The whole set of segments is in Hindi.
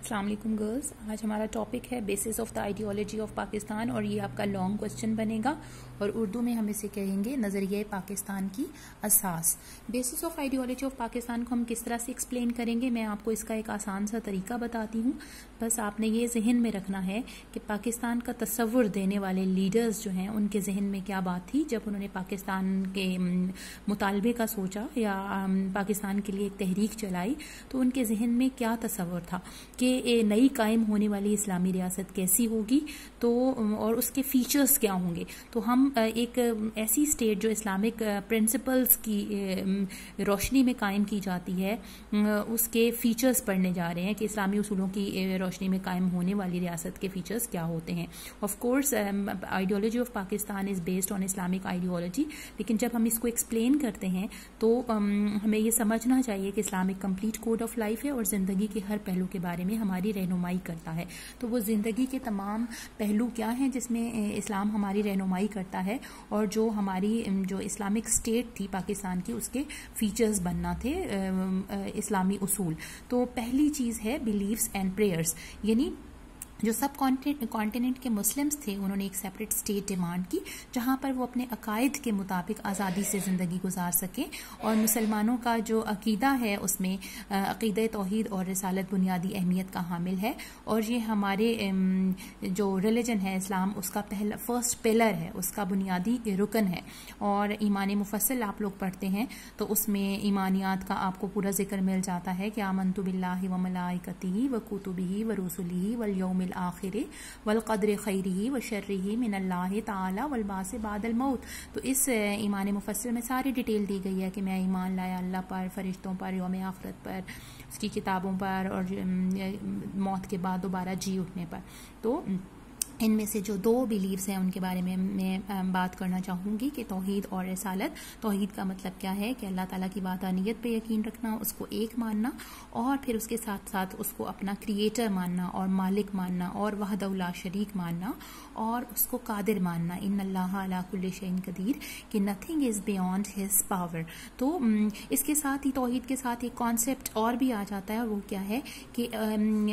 अस्सलाम वालेकुम गर्ल्स। आज हमारा टॉपिक है basis of the ideology of Pakistan और ये आपका लॉन्ग क्वेश्चन बनेगा और उर्दू में हम इसे कहेंगे नज़रिए पाकिस्तान की असास। Basis of ideology of Pakistan को हम किस तरह से एक्सप्लेन करेंगे, मैं आपको इसका एक आसान सा तरीका बताती हूँ। बस आपने ये जहन में रखना है कि पाकिस्तान का तस्वुर देने वाले लीडर्स जो हैं उनके जहन में क्या बात थी जब उन्होंने पाकिस्तान के मुतालबे का सोचा या पाकिस्तान के लिए एक तहरीक चलाई, तो उनके जहन में क्या तस्वुर था कि नई कायम होने वाली इस्लामी रियासत कैसी होगी, तो और उसके फीचर्स क्या होंगे। तो हम एक ऐसी स्टेट जो इस्लामिक प्रिंसिपल्स की रोशनी में कायम की जाती है उसके फीचर्स पढ़ने जा रहे हैं कि इस्लामी उसूलों की रोशनी में कायम होने वाली रियासत के फीचर्स क्या होते हैं। Of course ideology of Pakistan is based on Islamic ideology, लेकिन जब हम इसको एक्सप्लेन करते हैं तो हमें ये समझना चाहिए कि इस्लाम एक कंप्लीट कोड ऑफ लाइफ है और ज़िंदगी के हर पहलू के बारे में हमारी रहनुमाई करता है। तो वो ज़िंदगी के तमाम पहलू क्या हैं जिसमें इस्लाम हमारी रहनुमाई करता है और जो हमारी जो इस्लामिक स्टेट थी पाकिस्तान की उसके फीचर्स बनना थे इस्लामी उसूल। तो पहली चीज़ है बिलीव्स एंड प्रेयर्स, यानी जो सब कॉन्टिनेंट के मुस्लिम्स थे उन्होंने एक सेपरेट स्टेट डिमांड की जहां पर वो अपने अकायद के मुताबिक आज़ादी से ज़िंदगी गुजार सकें। और मुसलमानों का जो अकीदा है उसमें अकीदा तौहीद और रिसालत बुनियादी अहमियत का हामिल है और ये हमारे जो रिलीजन है इस्लाम उसका पहला फर्स्ट पिलर है, उसका बुनियादी रुकन है। और ईमान मुफस्सल आप लोग पढ़ते हैं तो उसमें ईमानियात का आपको पूरा जिक्र मिल जाता है कि आमन्तु बिल्लाहि व मलाइकतिही व कुतुबिही व रुसुलिही वल यौमिल आखिर वल क़द्र खैरिही व शर्रिही मिनल्लाहि ताला वल बास बादल मौत। तो इस ईमान मुफस्सल में सारी डिटेल दी गई है कि मैं ईमान लाया अल्लाह पर, फरिश्तों पर, यौम आखिरत पर, उसकी किताबों पर और मौत के बाद दोबारा जी उठने पर। तो इनमें से जो दो बिलीव्स हैं उनके बारे में मैं बात करना चाहूँगी कि तौहीद और रिसालत। तौहीद का मतलब क्या है कि अल्लाह ताला की वाहदानियत पे यकीन रखना, उसको एक मानना और फिर उसके साथ साथ उसको अपना क्रिएटर मानना और मालिक मानना और वहदहु ला शरीक मानना और उसको कादिर मानना, इन्नल्लाह अला कुल्लि शैइन कदीर, कि nothing is beyond his power. तो इसके साथ ही तौहीद के साथ एक कॉन्सेप्ट और भी आ जाता है, वो क्या है कि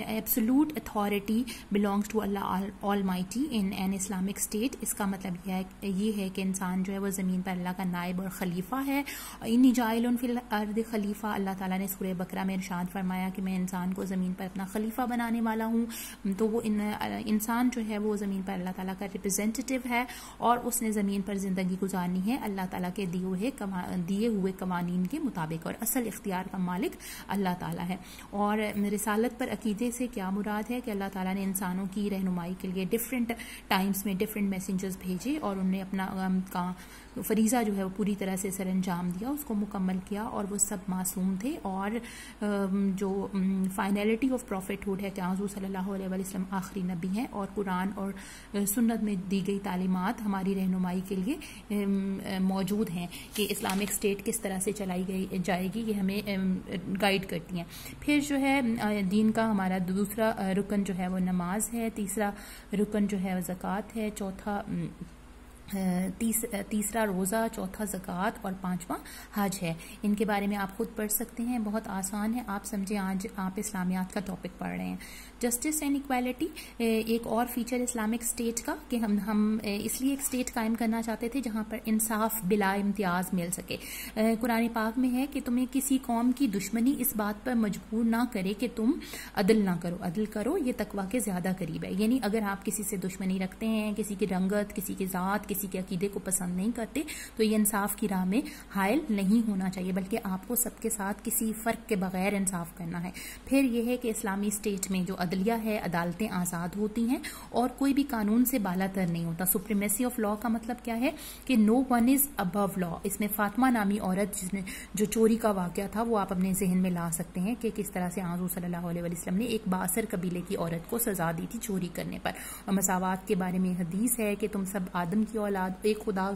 absolute authority belongs to Allah almighty in an Islamic state. इसका मतलब ये है कि इंसान जो है वो ज़मीन पर अल्लाह का नायब और खलीफा है। इन्नी जाइलुन फिल अर्द खलीफा, अल्लाह ताला ने सूरह बकरा में इरशाद फरमाया कि मैं इंसान को ज़मीन पर अपना खलीफा बनाने वाला हूँ। तो वो इंसान जो है वो ज़मीन पर अल्लाह ताला का रिप्रेजेंटेटिव है और उसने ज़मीन पर ज़िंदगी गुजारनी है अल्लाह ताला के दिए हुए कवानीन के मुताबिक और असल इख्तियार का मालिक अल्लाह ताला है। और रिसालत पर अकीदे से क्या मुराद है कि अल्लाह ताला ने इंसानों की रहनुमाई के लिए डिफरेंट टाइम्स में डिफरेंट मैसेंजर्स भेजे और उन्होंने अपना फरीज़ा जो है वो पूरी तरह से सरअंजाम दिया, उसको मुकम्मल किया और वो सब मासूम थे। और जो फाइनलिटी ऑफ प्रॉफिटहुड है कि हुज़ूर सल्लल्लाहु अलैहि वसल्लम आखिरी नबी हैं और कुरान और सुन्नत में दी गई तालीमात हमारी रहनुमाई के लिए मौजूद हैं कि इस्लामिक स्टेट किस तरह से चलाई जाएगी, ये हमें गाइड करती हैं। फिर जो है दीन का हमारा दूसरा रुकन जो है वो नमाज है, तीसरा रुकन जो है वो ज़कात है, तीसरा रोज़ा, चौथा ज़कात और पांचवा हज है। इनके बारे में आप खुद पढ़ सकते हैं, बहुत आसान है। आप समझें आज आप इस्लामियात का टॉपिक पढ़ रहे हैं। जस्टिस एंड इक्वालिटी एक और फीचर इस्लामिक स्टेट का कि हम इसलिए एक स्टेट कायम करना चाहते थे जहाँ पर इंसाफ बिला इम्तियाज मिल सके। कुरान पाक में है कि तुम्हें किसी कौम की दुश्मनी इस बात पर मजबूर ना करे कि तुम अदल ना करो, अदल करो ये तकवा के ज़्यादा करीब है। यानी अगर आप किसी से दुश्मनी रखते हैं, किसी की रंगत, किसी की ज़ात, किसी के अकीदे को पसंद नहीं करते, तो ये इंसाफ की राह में हायल नहीं होना चाहिए, बल्कि आपको सबके साथ किसी फ़र्क के बगैर इंसाफ करना है। फिर यह है कि इस्लामी स्टेट में जो अदलिया है, अदालतें आज़ाद होती हैं और कोई भी कानून से बालातर नहीं होता। सुप्रीमेसी ऑफ लॉ का मतलब क्या है कि no one is above law. इसमें फातिमा नामी औरत जिसने जो चोरी का वाक़या था वो आप अपने जहन में ला सकते हैं कि किस तरह से हुज़ूर सल्लल्लाहु अलैहि वसल्लम ने एक बासर कबीले की औरत को सज़ा दी थी चोरी करने पर। और मसावात के बारे में हदीस है कि तुम सब आदम की औलाद, एक खुदा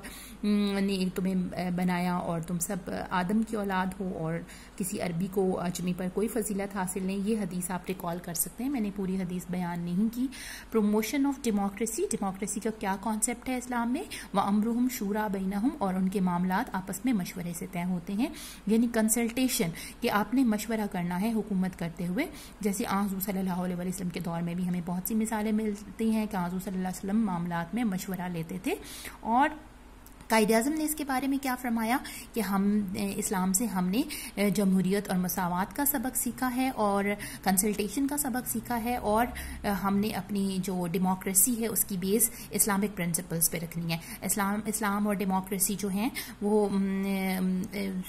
ने तुम्हें बनाया और तुम सब आदम की औलाद हो और किसी अरबी को अजमी पर कोई फजीलत हासिल नहीं। ये हदीस आप रिकॉल कर सकते हैं, मैंने पूरी हदीस बयान नहीं की। प्रमोशन ऑफ डेमोक्रेसी, डेमोक्रेसी का क्या कॉन्सेप्ट है इस्लाम में, व अमरुहुम शूरा बैनहुम, और उनके मामलात आपस में मशवरे से तय होते हैं, यानी कंसल्टेशन, कि आपने मशवरा करना है हुकूमत करते हुए। जैसे आज़ू सल्लल्लाहु अलैहि वसल्लम के दौर में भी हमें बहुत सी मिसालें मिलती हैं कि आज़ू सल्लल्लाहु अलैहि वसल्लम मामलात में मशवरा लेते थे। और कायद-ए-आज़म ने इसके बारे में क्या फरमाया कि हम इस्लाम से हमने जमहूरियत और मसावात का सबक सीखा है और कंसल्टेशन का सबक सीखा है, और हमने अपनी जो डेमोक्रेसी है उसकी बेस इस्लामिक प्रिंसिपल्स पे रखनी है। इस्लाम और डेमोक्रेसी जो हैं वो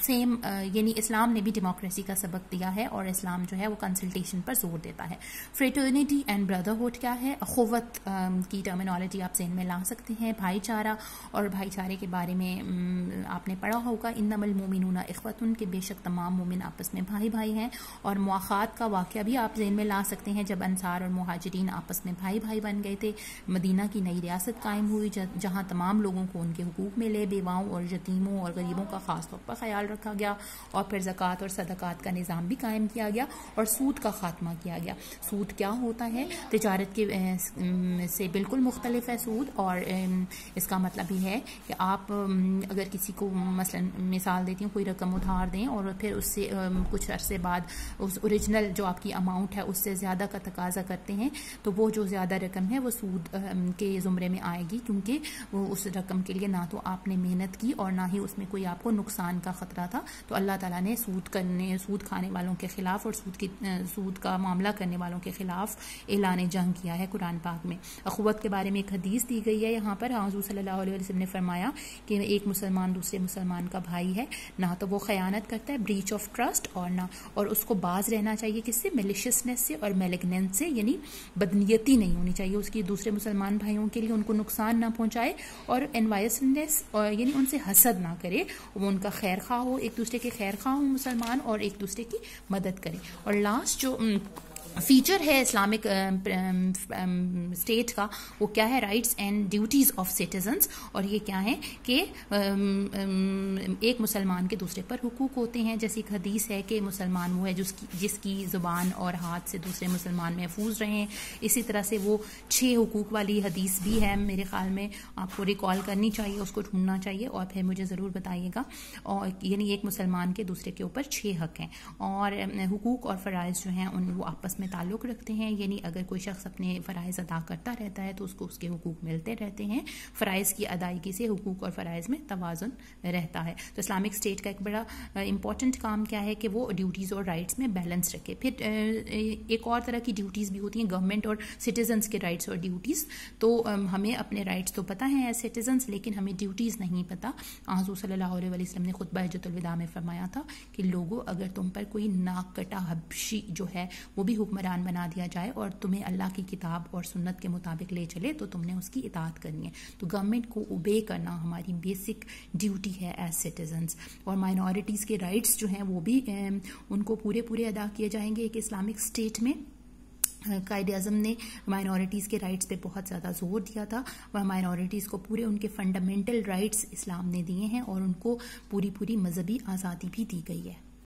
सेम, यानी इस्लाम ने भी डेमोक्रेसी का सबक दिया है और इस्लाम जो है वो कंसल्टेशन पर जोर देता है। फ्रेटर्निटी एंड ब्रदरहुड क्या है, अखुवत की टर्मिनोलॉजी आप ज़हन में ला सकते हैं। भाईचारा, और भाईचारे के बारे में आपने पढ़ा होगा, इन्नमल मोमिनूना इख्वतुन, के बेशक तमाम मोमिन आपस में भाई भाई हैं। और मुआखात का वाक़या भी आप ज़हन में ला सकते हैं, जब अंसार और मुहाजिरीन आपस में भाई भाई बन गए थे। मदीना की नई रियासत कायम हुई जहाँ तमाम लोगों को उनके हुकूक मिले, बेवाओं और यतीमों और गरीबों का ख़ास तौर पर ख्याल रखा गया, और फिर ज़कात और सदक़ात का निज़ाम भी कायम किया गया, और सूद का खात्मा किया गया। सूद क्या होता है, तिजारत के से बिल्कुल मुख्तलिफ है सूद, और इसका मतलब ये है कि आप अगर किसी को मसलन मिसाल देती हूँ, कोई रकम उधार दें और फिर उससे कुछ अरसे बाद उस ओरिजिनल जो आपकी अमाउंट है उससे ज़्यादा का तकाजा करते हैं, तो वो जो ज़्यादा रकम है वो सूद के ज़ुमरे में आएगी, क्योंकि वो उस रकम के लिए ना तो आपने मेहनत की और ना ही उसमें कोई आपको नुकसान का ख़तरा था। तो अल्लाह ताला ने सूद खाने वालों के ख़िलाफ़ और सूद का मामला करने वालों के ख़िलाफ़ ऐलान जंग किया है कुरान पाक में। अखुवत के बारे में एक हदीस दी गई है यहाँ पर। हुज़ूर सल्लल्लाहु अलैहि वसल्लम ने फरमाया कि एक मुसलमान दूसरे मुसलमान का भाई है, ना तो वो खयानत करता है, ब्रीच ऑफ ट्रस्ट, और उसको बाज रहना चाहिए किससे, मेलिशियसनेस से और मेलिग्नेंस से, यानी बदनीयती नहीं होनी चाहिए उसकी दूसरे मुसलमान भाइयों के लिए, उनको नुकसान ना पहुंचाए, और एनवायसनेस, यानी उनसे हसद ना करे, वो उनका खैर खा हो, एक दूसरे के खैर खा हो मुसलमान, और एक दूसरे की मदद करे। और लास्ट जो फीचर है इस्लामिक स्टेट का, वो क्या है, rights and duties of citizens. और ये क्या है कि एक मुसलमान के दूसरे पर हुकूक होते हैं। जैसी एक हदीस है कि मुसलमान वो है जिसकी ज़ुबान और हाथ से दूसरे मुसलमान महफूज रहें। इसी तरह से वो 6 हुकूक वाली हदीस भी है, मेरे ख्याल में आपको रिकॉल करनी चाहिए, उसको ढूंढना चाहिए और फिर मुझे ज़रूर बताइएगा। और यानी एक मुसलमान के दूसरे के ऊपर 6 हक हैं, और हुकूक और फ़राइज़ जो हैं वो आपस में ताल्लुक़ रखते हैं, यानी अगर कोई शख्स अपने फ़राइज़ अदा करता रहता है तो उसको उसके हुकूक मिलते रहते हैं। फ़राइज़ की अदायगी से हुकूक और फ़राइज़ में तवाज़ुन रहता है। तो इस्लामिक स्टेट का एक बड़ा इंपॉर्टेंट काम क्या है कि वो ड्यूटीज़ और राइट्स में बैलेंस रखे। फिर एक और तरह की ड्यूटीज़ भी होती हैं, गवर्नमेंट और सिटीजन्स के राइट्स और ड्यूटीज़। तो हमें अपने राइट्स तो पता है एज सिटीजन्स, लेकिन हमें ड्यूटीज़ नहीं पता। हुज़ूर सल्लल्लाहु अलैहि वसल्लम ने खुतबा हिज्जतुल विदा में फरमाया था कि लोगों, अगर तुम पर कोई नाक कटा हबशी जो है वो भी हुक्मरान बना दिया जाए और तुम्हें अल्लाह की किताब और सुन्नत के मुताबिक ले चले, तो तुमने उसकी इताअत करनी है। तो गवर्नमेंट को ओबे करना हमारी बेसिक ड्यूटी है एज सिटीजन्स। और माइनॉरिटीज़ के राइट्स जो हैं वो भी उनको पूरे अदा किए जाएंगे एक इस्लामिक स्टेट में। कायद-ए-आज़म ने माइनॉरिटीज़ के राइट्स पे बहुत ज़्यादा जोर दिया था, वह माइनॉरिटीज़ को पूरे उनके फंडामेंटल राइट्स इस्लाम ने दिए हैं और उनको पूरी मजहबी आज़ादी भी दी गई है।